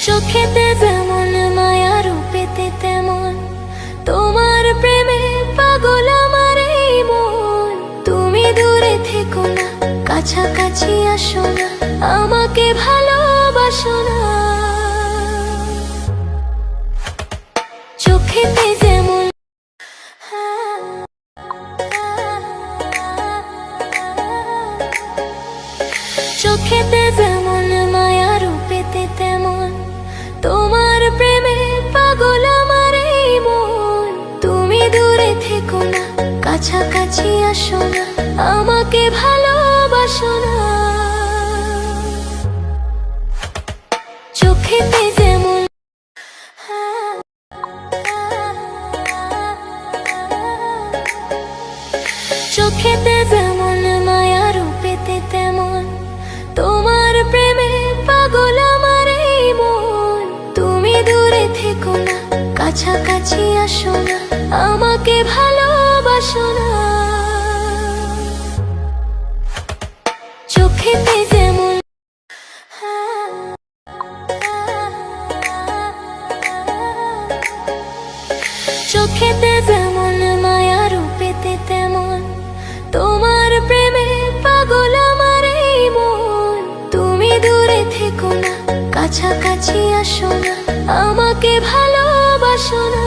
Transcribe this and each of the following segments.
চোখেতে যেমন মায়া, রূপেতে তেমন তোমার প্রেমে পাগল আমার এই মন। তুমি দূরে থেকো না, কাছাকাছি আসো না, আমাকে ভালোবাসো না। চোখেতে যেমন চোখেতে যেমন মায়া, রূপেতে তেমন তোমার প্রেমে পাগল আমার এই মন। তুমি দূরে থেকো না, কাছাকাছি আসো না, আমাকে ভালোবাসো না। চোখেতে যেমন চোখেতে যেমন মায়া, রূপেতে তেমন তোমার প্রেমে পাগল আমার এই মন। তুমি দূরে থেকো না, কাছাকাছি আসো না, আমাকে ভালোবাসো না। চোখেতে যেমন চোখেতে যেমন মায়া, রূপেতে তেমন তোমার প্রেমে পাগল আমার এই মন। তুমি দূরে থেকো না, কাছাকাছি আসো না, আমাকে ভালোবাসো না।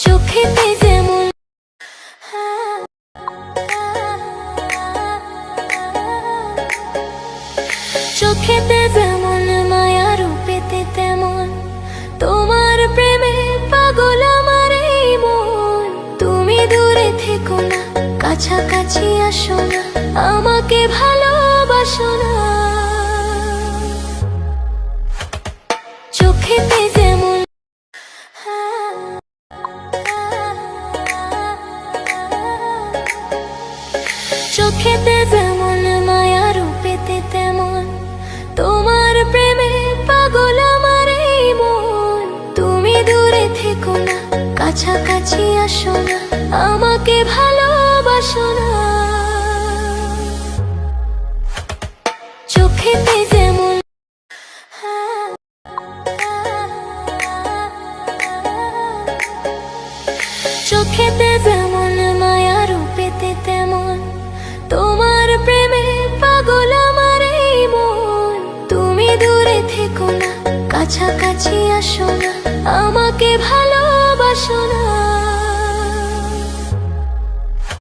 চোখেতে যেমন চোখেতে যেমন মায়া, রূপেতে তেমন তোমার প্রেমে পাগল আমার এই মন। তুমি দূরে থেকো না, কাছাকাছি আসো না, আমাকে ভালোবাসো না। চোখেতে যেমন চোখেতে যেমন মায়া, রূপেতে তেমন তোমার প্রেমে পাগল আমার এই মন। তুমি দূরে থেকো না, কাছাকাছি আসো না, আমাকে ভালোবাসো না। চোখেতে যেমন চোখেতে যেমন মায়া, রূপেতে তেমন তোমার প্রেমে পাগল আমার এই মন। তুমি দূরে থেকো না, কাছাকাছি আসো না, আমাকে ভালোবাসো না।